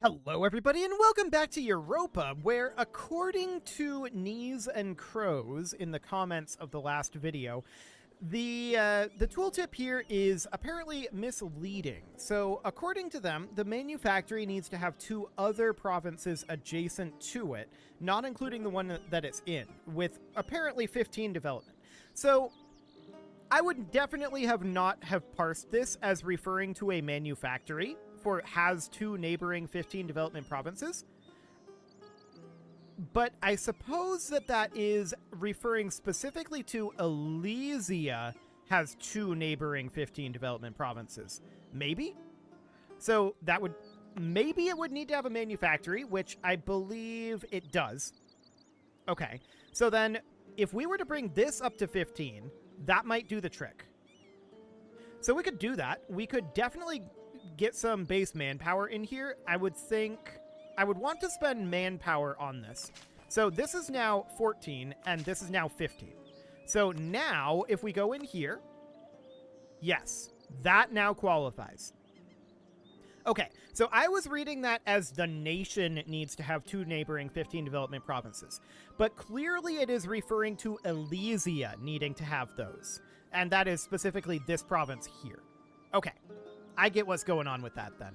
Hello, everybody, and welcome back to Europa, where, according to Knees and Crows in the comments of the last video, the tooltip here is apparently misleading. So, according to them, the manufactory needs to have two other provinces adjacent to it, not including the one that it's in, with apparently 15 development. So, I would definitely not have parsed this as referring to a manufactory for has two neighboring 15 development provinces. But I suppose that is referring specifically to Elysia has two neighboring 15 development provinces. Maybe? So that would... Maybe it would need to have a manufactory, which I believe it does. Okay. So then, if we were to bring this up to 15, that might do the trick. So we could do that. We could definitely get some base manpower in here. I would think I would want to spend manpower on this. So this is now 14 and this is now 15. So now if we go in here, yes, that now qualifies. Okay, so I was reading that as the nation needs to have two neighboring 15 development provinces, but clearly it is referring to Elysia needing to have those, and that is specifically this province here. Okay, I get what's going on with that then.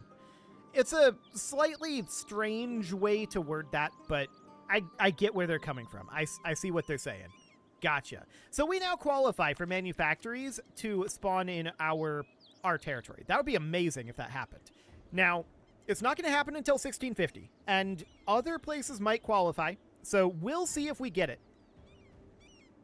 It's a slightly strange way to word that, but I get where they're coming from. I see what they're saying. Gotcha. So we now qualify for manufactories to spawn in our territory. That would be amazing if that happened. Now, it's not going to happen until 1650, and other places might qualify, so we'll see if we get it.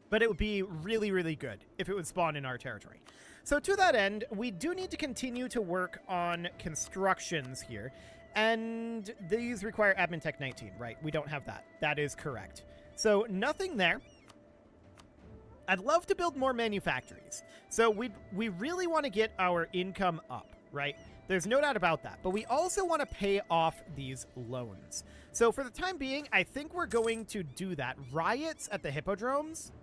But it would be really, really good if it would spawn in our territory. So to that end, we do need to continue to work on constructions here, and these require Admin Tech 19, right? We don't have that. That is correct. So nothing there. I'd love to build more manufactories. So we really want to get our income up, right? There's no doubt about that, but we also want to pay off these loans. So for the time being, I think we're going to do that. Riots at the hippodromes.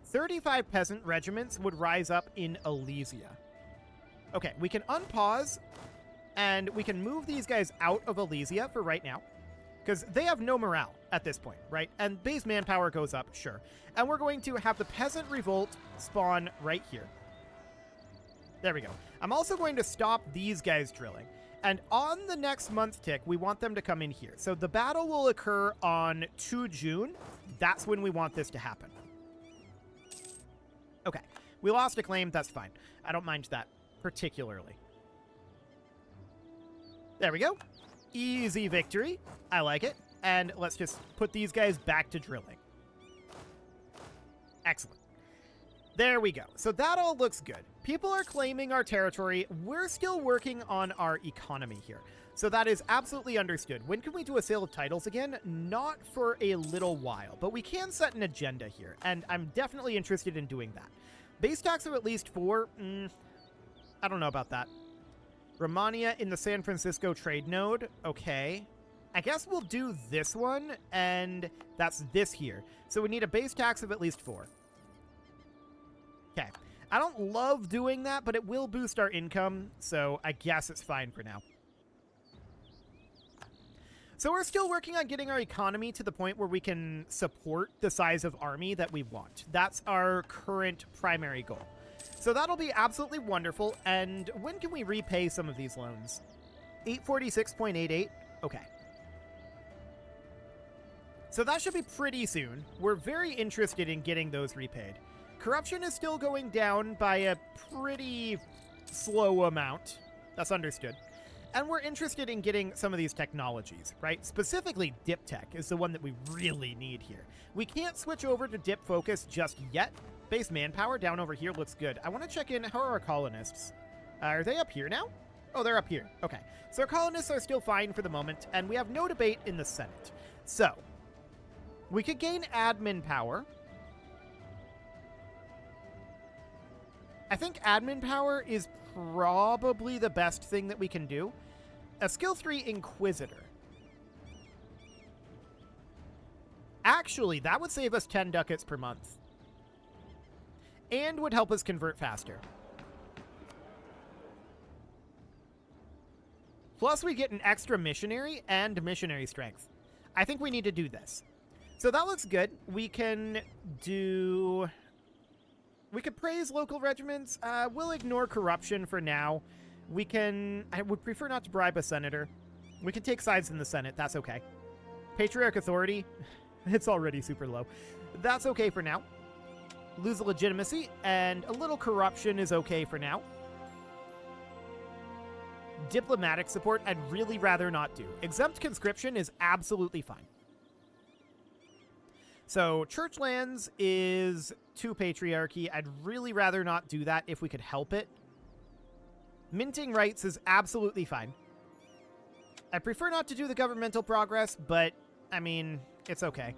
35 peasant regiments would rise up in Elysia. Okay, we can unpause, and we can move these guys out of Elysia for right now, because they have no morale at this point, right? And base manpower goes up, sure. And we're going to have the peasant revolt spawn right here. There we go. I'm also going to stop these guys drilling. And on the next month tick, we want them to come in here. So the battle will occur on 2 June. That's when we want this to happen. Okay. We lost a claim. That's fine. I don't mind that particularly. There we go. Easy victory. I like it. And let's just put these guys back to drilling. Excellent. There we go. So that all looks good. People are claiming our territory. We're still working on our economy here. So that is absolutely understood. When can we do a sale of titles again? Not for a little while, but we can set an agenda here, and I'm definitely interested in doing that. Base tax of at least 4? I don't know about that. Romania in the San Francisco trade node? Okay. I guess we'll do this one, and that's this here. So we need a base tax of at least 4. Okay. I don't love doing that, but it will boost our income, so I guess it's fine for now. So we're still working on getting our economy to the point where we can support the size of army that we want. That's our current primary goal. So that'll be absolutely wonderful, and when can we repay some of these loans? 846.88? Okay. So that should be pretty soon. We're very interested in getting those repaid. Corruption is still going down by a pretty slow amount. That's understood. And we're interested in getting some of these technologies, right? Specifically, Dip Tech is the one that we really need here. We can't switch over to Dip Focus just yet. Base manpower down over here looks good. I want to check in. How are our colonists? Are they up here now? Oh, they're up here. Okay. So our colonists are still fine for the moment, and we have no debate in the Senate. So, we could gain admin power. I think admin power is probably the best thing that we can do. A skill 3 Inquisitor. Actually, that would save us 10 ducats per month. And would help us convert faster. Plus, we get an extra missionary and missionary strength. I think we need to do this. So that looks good. We can do... We could praise local regiments. We'll ignore corruption for now. We can... I would prefer not to bribe a senator. We can take sides in the Senate. That's okay. Patriarch authority. It's already super low. That's okay for now. Lose legitimacy, and a little corruption is okay for now. Diplomatic support, I'd really rather not do. Exempt conscription is absolutely fine. So, church lands is to patriarchy. I'd really rather not do that if we could help it. Minting rights is absolutely fine. I prefer not to do the governmental progress, but, I mean, it's okay.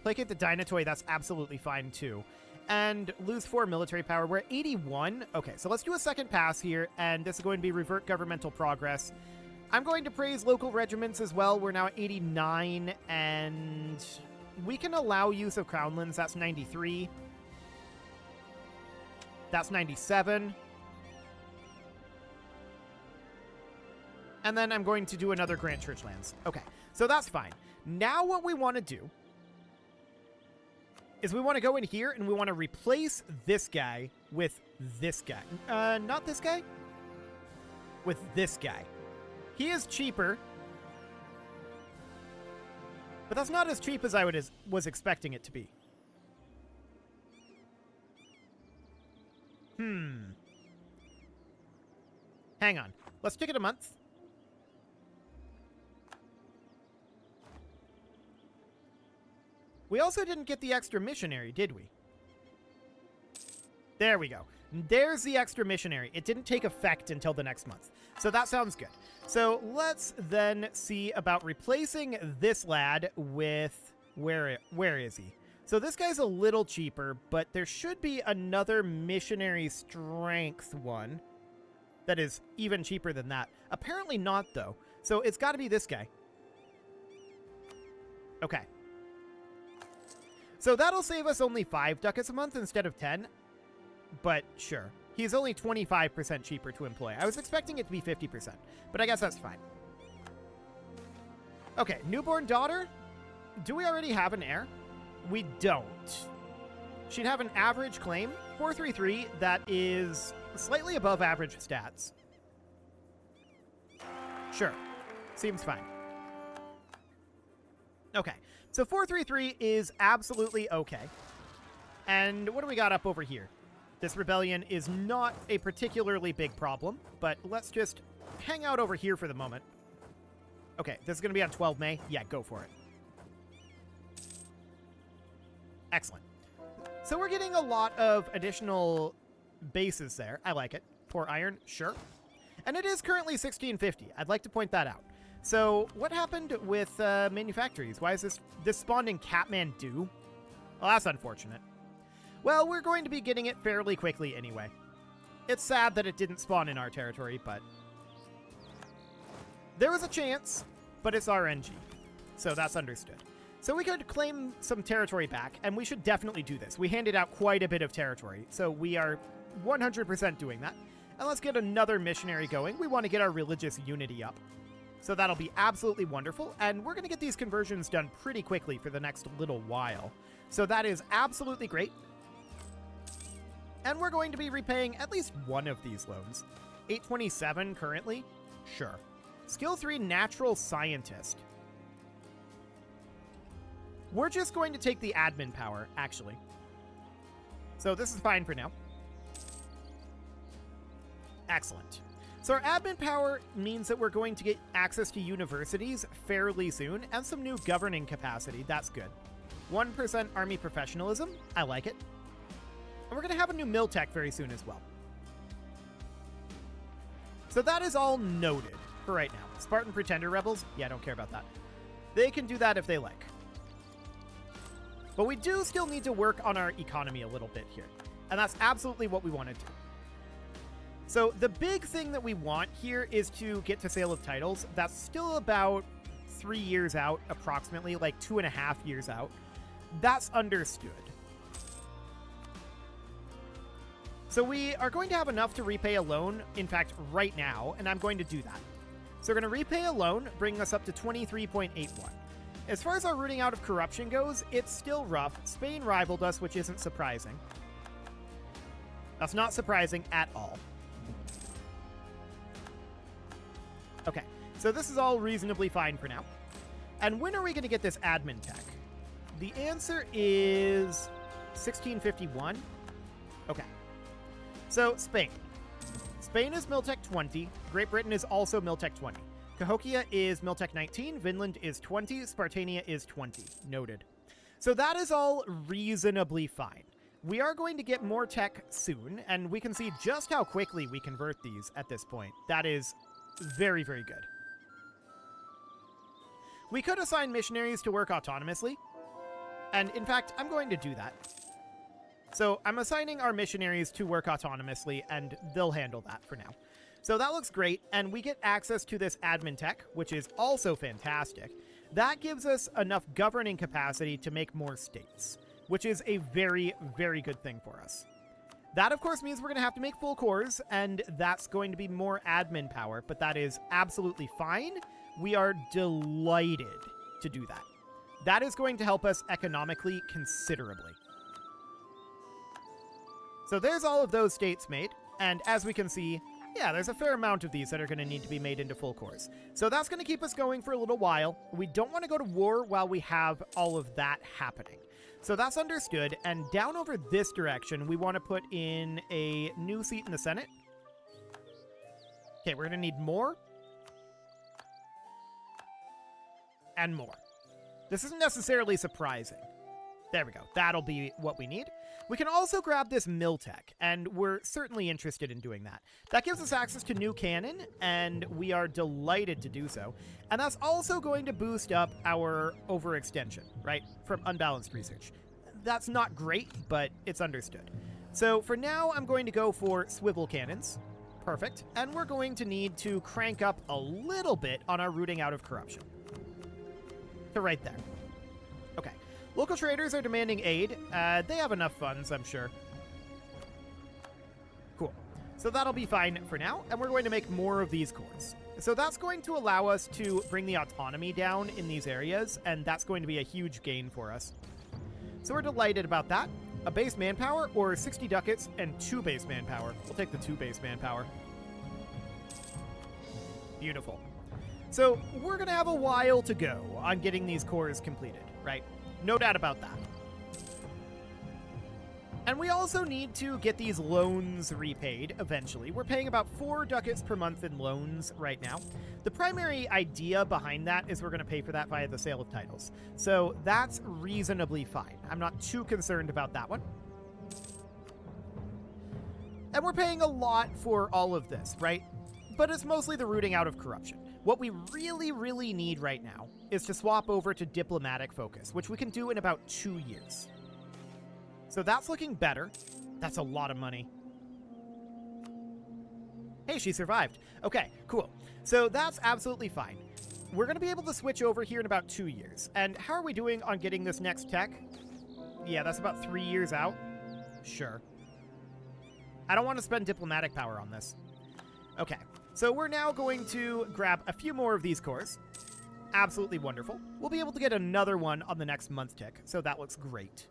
Placate the Dynatoy, that's absolutely fine too. And lose 4 military power. We're at 81. Okay, so let's do a second pass here, and this is going to be revert governmental progress. I'm going to praise local regiments as well. We're now at 89, and we can allow use of crownlands. That's 93. That's 97. And then I'm going to do another grant church lands. Okay, so that's fine. Now what we want to do is we want to go in here and we want to replace this guy with this guy. Not this guy. With this guy. He is cheaper. But that's not as cheap as I was expecting it to be. Hang on. Let's take it a month. We also didn't get the extra missionary, did we? There we go. There's the extra missionary. It didn't take effect until the next month. So that sounds good. So let's then see about replacing this lad with... Where is he? So this guy's a little cheaper, but there should be another missionary strength one that is even cheaper than that. Apparently not, though. So it's got to be this guy. Okay. So that'll save us only 5 ducats a month instead of 10. But sure. He's only 25% cheaper to employ. I was expecting it to be 50%, but I guess that's fine. Okay, newborn daughter. Do we already have an heir? We don't. She'd have an average claim, 433, that is slightly above average stats. Sure. Seems fine. Okay. So 433 is absolutely okay. And what do we got up over here? This rebellion is not a particularly big problem, but let's just hang out over here for the moment. Okay, this is going to be on 12 May. Yeah, go for it. Excellent. So we're getting a lot of additional bases there. I like it. Poor iron, sure. And it is currently 1650. I'd like to point that out. So what happened with manufactories? Why is this spawned in Kathmandu? Well, that's unfortunate. Well, we're going to be getting it fairly quickly anyway. It's sad that it didn't spawn in our territory, but there was a chance, but it's RNG, so that's understood. So we could claim some territory back, and we should definitely do this. We handed out quite a bit of territory, so we are 100% doing that. And let's get another missionary going. We want to get our religious unity up. So that'll be absolutely wonderful, and we're going to get these conversions done pretty quickly for the next little while. So that is absolutely great. And we're going to be repaying at least one of these loans. 827 currently? Sure. Skill 3 Natural Scientist. We're just going to take the admin power, actually. So this is fine for now. Excellent. So our admin power means that we're going to get access to universities fairly soon and some new governing capacity. That's good. 1% army professionalism. I like it. And we're going to have a new mill tech very soon as well. So that is all noted for right now. Spartan Pretender Rebels? Yeah, I don't care about that. They can do that if they like. But we do still need to work on our economy a little bit here. And that's absolutely what we want to do. So the big thing that we want here is to get to sale of titles. That's still about 3 years out, approximately, like 2.5 years out. That's understood. So we are going to have enough to repay a loan, in fact, right now, and I'm going to do that. So we're going to repay a loan, bringing us up to 23.81. As far as our rooting out of corruption goes, it's still rough. Spain rivaled us, which isn't surprising. That's not surprising at all. Okay, so this is all reasonably fine for now. And when are we going to get this admin tech? The answer is 1651. Okay. So, Spain. Spain is Miltech 20. Great Britain is also Miltech 20. Cahokia is Miltech 19. Vinland is 20. Spartania is 20. Noted. So that is all reasonably fine. We are going to get more tech soon, and we can see just how quickly we convert these at this point. That is very, very good. We could assign missionaries to work autonomously, and in fact, I'm going to do that. So I'm assigning our missionaries to work autonomously, and they'll handle that for now. So that looks great, and we get access to this admin tech, which is also fantastic. That gives us enough governing capacity to make more states, which is a very, very good thing for us. That, of course, means we're going to have to make full cores, and that's going to be more admin power, but that is absolutely fine. We are delighted to do that. That is going to help us economically considerably. So there's all of those states made, and as we can see, yeah, there's a fair amount of these that are going to need to be made into full cores. So that's going to keep us going for a little while. We don't want to go to war while we have all of that happening. So that's understood, and down over this direction, we want to put in a new seat in the Senate. Okay, we're going to need more. And more. This isn't necessarily surprising. There we go. That'll be what we need. We can also grab this Miltech, and we're certainly interested in doing that. That gives us access to new cannon, and we are delighted to do so. And that's also going to boost up our overextension, right, from unbalanced research. That's not great, but it's understood. So for now, I'm going to go for swivel cannons. Perfect. And we're going to need to crank up a little bit on our rooting out of corruption. To right there. Okay. Local traders are demanding aid. They have enough funds, I'm sure. Cool. So that'll be fine for now, and we're going to make more of these cores. So that's going to allow us to bring the autonomy down in these areas, and that's going to be a huge gain for us. So we're delighted about that. A base manpower or 60 ducats and 2 base manpower. We'll take the 2 base manpower. Beautiful. So we're going to have a while to go on getting these cores completed, right? No doubt about that. And we also need to get these loans repaid eventually. We're paying about 4 ducats per month in loans right now. The primary idea behind that is we're going to pay for that via the sale of titles. So that's reasonably fine. I'm not too concerned about that one. And we're paying a lot for all of this, right? But it's mostly the rooting out of corruption. What we really, really need right now is to swap over to diplomatic focus, which we can do in about 2 years. So that's looking better. That's a lot of money. Hey, she survived. Okay, cool. So that's absolutely fine. We're going to be able to switch over here in about 2 years. And how are we doing on getting this next tech? Yeah, that's about 3 years out. Sure. I don't want to spend diplomatic power on this. Okay, so we're now going to grab a few more of these cores. Absolutely wonderful. We'll be able to get another one on the next month tick, so that looks great.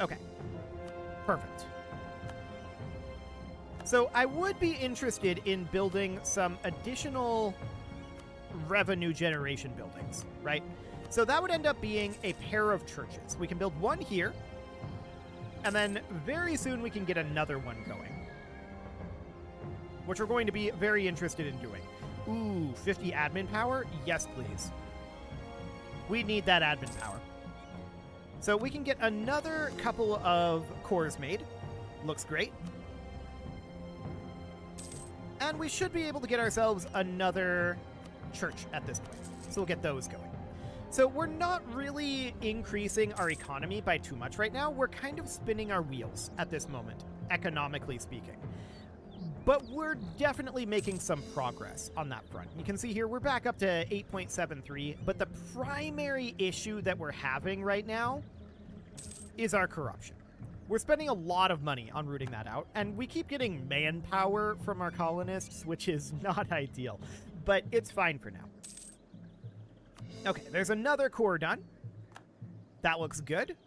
Okay, perfect. So I would be interested in building some additional revenue generation buildings, right? So that would end up being a pair of churches. We can build one here, and then very soon we can get another one going, which we're going to be very interested in doing. Ooh, 50 admin power? Yes, please. We need that admin power. So we can get another couple of cores made. Looks great. And we should be able to get ourselves another church at this point. So we'll get those going. So we're not really increasing our economy by too much right now. We're kind of spinning our wheels at this moment, economically speaking. But we're definitely making some progress on that front. You can see here we're back up to 8.73, but the primary issue that we're having right now is our corruption. We're spending a lot of money on rooting that out, and we keep getting manpower from our colonists, which is not ideal, but it's fine for now. Okay, there's another core done. That looks good.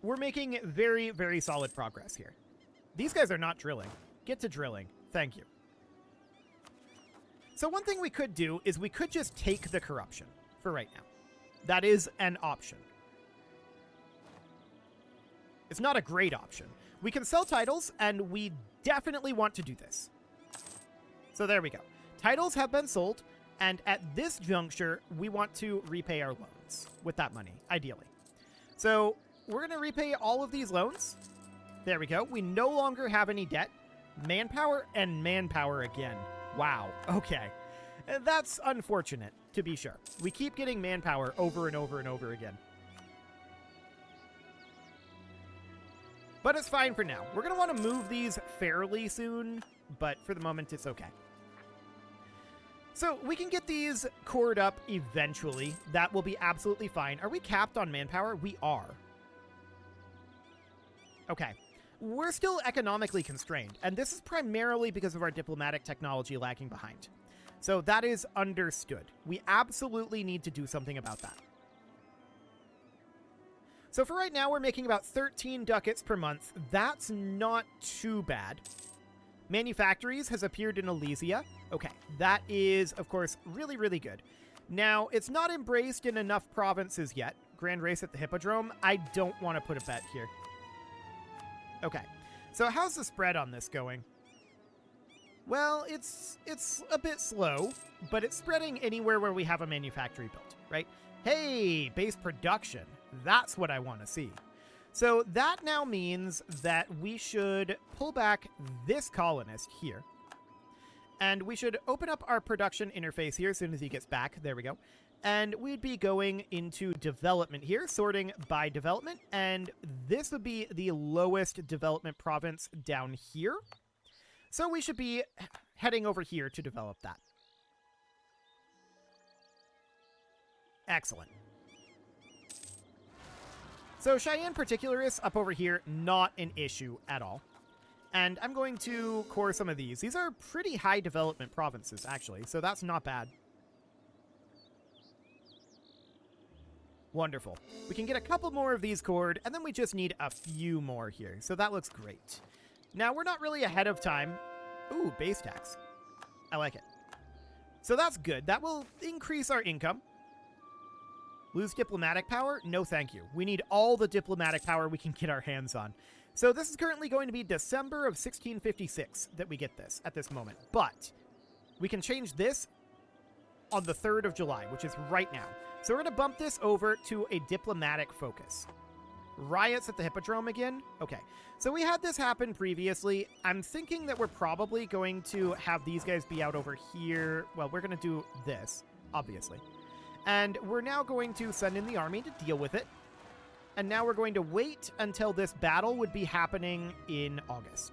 We're making very, very solid progress here. These guys are not drilling. Get to drilling. Thank you. So one thing we could do is we could just take the corruption for right now. That is an option. It's not a great option. We can sell titles, and we definitely want to do this. So there we go. Titles have been sold, and at this juncture, we want to repay our loans with that money, ideally. So we're going to repay all of these loans. There we go. We no longer have any debt. Manpower and manpower again. Wow. Okay. That's unfortunate, to be sure. We keep getting manpower over and over and over again. But it's fine for now. We're going to want to move these fairly soon, but for the moment, it's okay. So we can get these cored up eventually. That will be absolutely fine. Are we capped on manpower? We are. Okay. We're still economically constrained, and this is primarily because of our diplomatic technology lagging behind. So that is understood. We absolutely need to do something about that. So for right now, we're making about 13 ducats per month. That's not too bad. Manufactories has appeared in Elysia. Okay, that is, of course, really, really good. Now, it's not embraced in enough provinces yet. Grand Race at the Hippodrome. I don't want to put a bet here. Okay, so how's the spread on this going? Well, it's a bit slow, but it's spreading anywhere where we have a manufactory built, right? Hey, base production. That's what I want to see. So that now means that we should pull back this colonist here. And we should open up our production interface here as soon as he gets back. There we go. And we'd be going into development here, sorting by development. And this would be the lowest development province down here. So we should be heading over here to develop that. Excellent. So Cheyenne Particularis up over here, not an issue at all. And I'm going to core some of these. These are pretty high development provinces, actually, so that's not bad. Wonderful. We can get a couple more of these cored, and then we just need a few more here. So that looks great. Now, we're not really ahead of time. Ooh, base tax. I like it. So that's good. That will increase our income. Lose diplomatic power? No, thank you. We need all the diplomatic power we can get our hands on. So this is currently going to be December of 1656 that we get this at this moment. But we can change this on the 3rd of July, which is right now. So we're going to bump this over to a diplomatic focus. Riots at the Hippodrome again? Okay. So we had this happen previously. I'm thinking that we're probably going to have these guys be out over here. Well, we're going to do this, obviously. And we're now going to send in the army to deal with it. And now we're going to wait until this battle would be happening in August.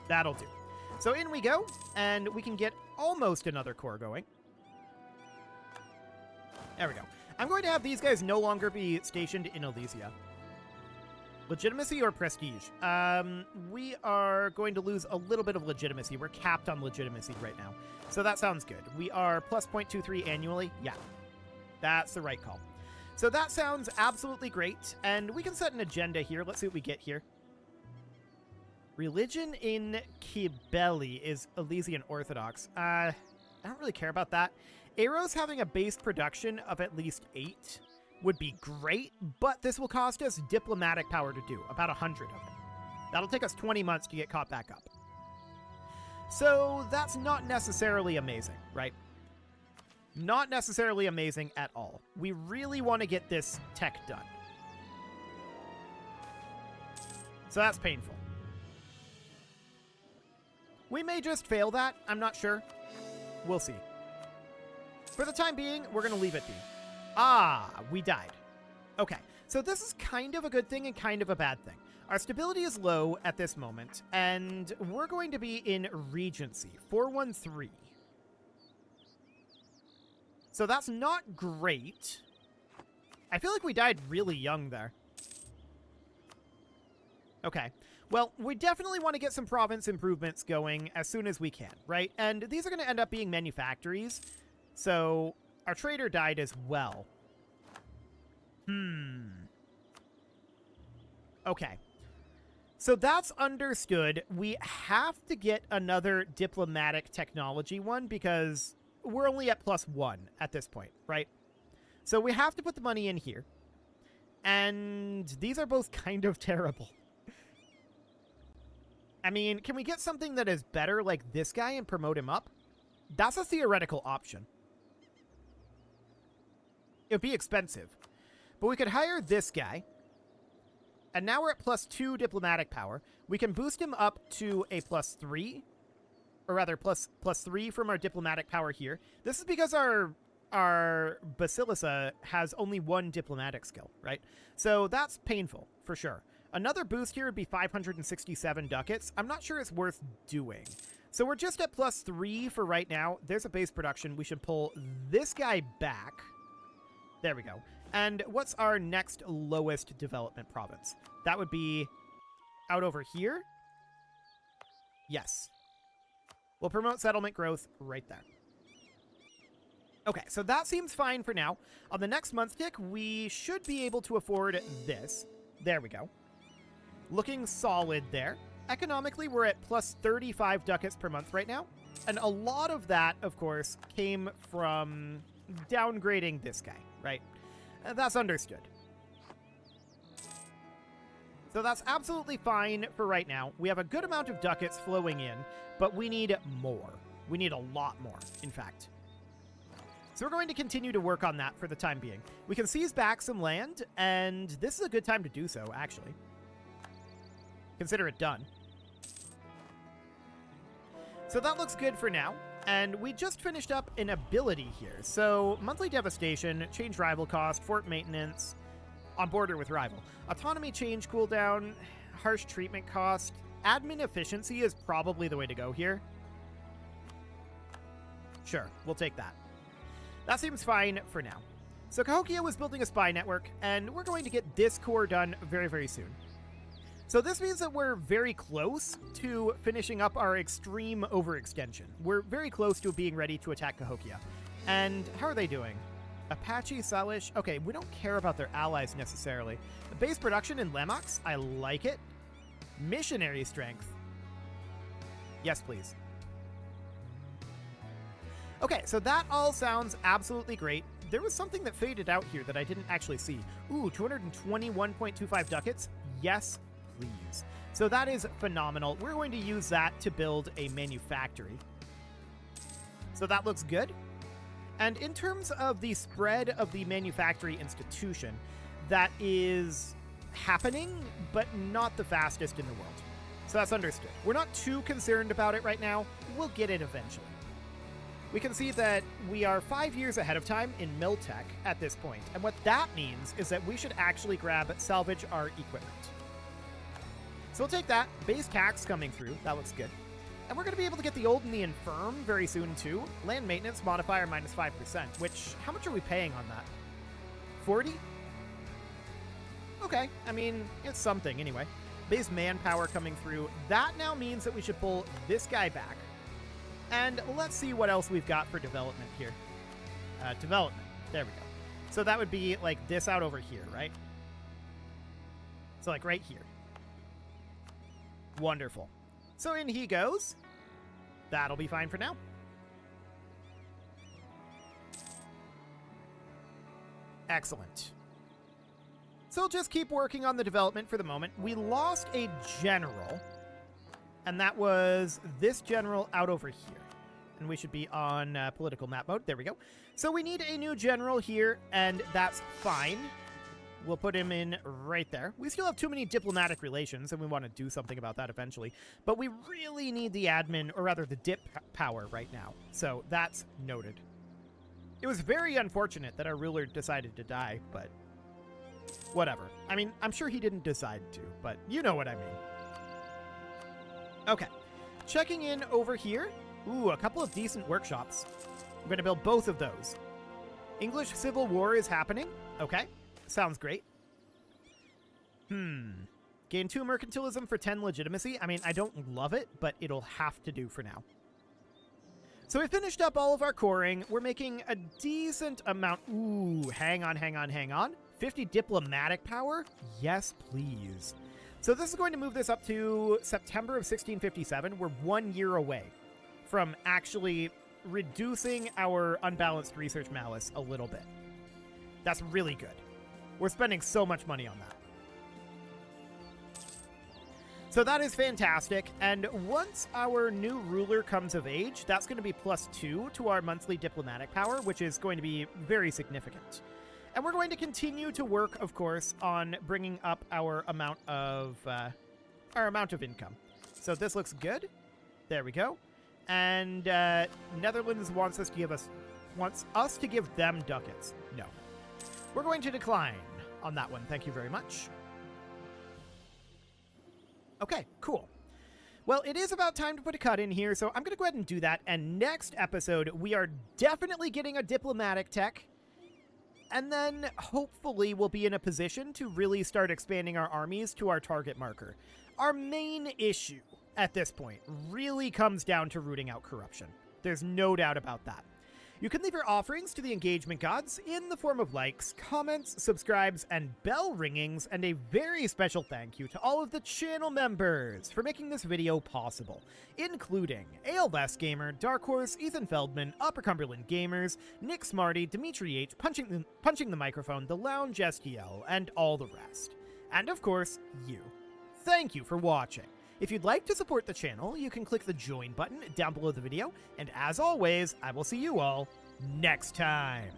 That'll do. So in we go, and we can get almost another core going. There we go. I'm going to have these guys no longer be stationed in Elysia. Legitimacy or prestige? We are going to lose a little bit of legitimacy. We're capped on legitimacy right now. So that sounds good. We are plus 0.23 annually. Yeah, that's the right call. So that sounds absolutely great. And we can set an agenda here. Let's see what we get here. Religion in Kibeli is Elysian Orthodox. I don't really care about that. Eros having a base production of at least 8 would be great, but this will cost us diplomatic power to do, about 100 of it. That'll take us 20 months to get caught back up. So that's not necessarily amazing, right? Not necessarily amazing at all. We really want to get this tech done. So that's painful. We may just fail that. I'm not sure. We'll see. For the time being, we're going to leave it be. Ah, we died. Okay, so this is kind of a good thing and kind of a bad thing. Our stability is low at this moment, and we're going to be in Regency, 413. So that's not great. I feel like we died really young there. Okay. Well, we definitely want to get some province improvements going as soon as we can, right? And these are going to end up being manufactories. So our trader died as well. Okay. So that's understood. We have to get another diplomatic technology one because we're only at +1 at this point, right? So we have to put the money in here. And these are both kind of terrible. I mean, can we get something that is better like this guy and promote him up? That's a theoretical option. It would be expensive. But we could hire this guy. And now we're at +2 diplomatic power. We can boost him up to a +3. Or rather, +3 from our diplomatic power here. This is because our Basilissa has only 1 diplomatic skill, right? So that's painful, for sure. Another boost here would be 567 ducats. I'm not sure it's worth doing. So we're just at +3 for right now. There's a base production. We should pull this guy back. There we go. And what's our next lowest development province? That would be out over here. Yes. We'll promote settlement growth right there. Okay, so that seems fine for now. On the next month tick, we should be able to afford this. There we go. Looking solid there. Economically, we're at +35 ducats per month right now. And a lot of that, of course, came from downgrading this guy, right? That's understood. So that's absolutely fine for right now. We have a good amount of ducats flowing in, but we need more. We need a lot more, in fact. So we're going to continue to work on that for the time being. We can seize back some land, and this is a good time to do so, actually. Consider it done. So that looks good for now. And we just finished up an ability here. So monthly devastation, change rival cost, fort maintenance, on border with rival. Autonomy change cooldown, harsh treatment cost. Admin efficiency is probably the way to go here. Sure, we'll take that. That seems fine for now. So Cahokia was building a spy network, and we're going to get this core done very, very soon. So this means that we're very close to finishing up our extreme overextension. We're very close to being ready to attack Cahokia. And how are they doing? Apache, Salish. Okay, we don't care about their allies necessarily. Base production in Lemox, I like it. Missionary strength. Yes, please. Okay, so that all sounds absolutely great. There was something that faded out here that I didn't actually see. Ooh, 221.25 ducats. Yes, please. So that is phenomenal. We're going to use that to build a manufactory. So that looks good. And in terms of the spread of the manufactory institution, that is happening, but not the fastest in the world. So that's understood. We're not too concerned about it right now. We'll get it eventually. We can see that we are 5 years ahead of time in mill tech at this point. And what that means is that we should actually salvage our equipment. So we'll take that. Base tax coming through. That looks good. And we're going to be able to get the old and the infirm very soon, too. Land maintenance modifier -5%, which, how much are we paying on that? 40? Okay, I mean, it's something anyway. Base manpower coming through. That now means that we should pull this guy back. And let's see what else we've got for development here. Development. There we go. So that would be like this out over here, right? So like right here. Wonderful. So in he goes. That'll be fine for now. Excellent. So just keep working on the development for the moment. We lost a general, and that was this general out over here. And we should be on political map mode. There we go. So we need a new general here, and that's fine. We'll put him in right there. We still have too many diplomatic relations, and we want to do something about that eventually. But we really need the admin, or rather the dip power right now. So that's noted. It was very unfortunate that our ruler decided to die, but whatever. I mean, I'm sure he didn't decide to, but you know what I mean. Okay. Checking in over here. Ooh, a couple of decent workshops. I'm going to build both of those. English Civil War is happening. Okay. Sounds great. Gain 2 mercantilism for 10 legitimacy. I mean, I don't love it, but it'll have to do for now. So we finished up all of our coring. We're making a decent amount. Ooh, hang on. 50 diplomatic power? Yes, please. So this is going to move this up to September of 1657. We're 1 year away from actually reducing our unbalanced research malice a little bit. That's really good. We're spending so much money on that. So that is fantastic, and once our new ruler comes of age, that's going to be +2 to our monthly diplomatic power, which is going to be very significant. And we're going to continue to work, of course, on bringing up our amount of income. So this looks good. There we go. And Netherlands wants us to give them ducats. No, we're going to decline on that one. Thank you very much. Okay, cool. Well, it is about time to put a cut in here, so I'm going to go ahead and do that. And next episode, we are definitely getting a diplomatic tech. And then, hopefully, we'll be in a position to really start expanding our armies to our target marker. Our main issue at this point really comes down to rooting out corruption. There's no doubt about that. You can leave your offerings to the engagement gods in the form of likes, comments, subscribes, and bell ringings, and a very special thank you to all of the channel members for making this video possible, including ALS Gamer, Dark Horse, Ethan Feldman, Upper Cumberland Gamers, Nick Smarty, Dimitri H, Punching the Microphone, The Lounge STL, and all the rest. And of course, you. Thank you for watching. If you'd like to support the channel, you can click the join button down below the video, and as always, I will see you all next time.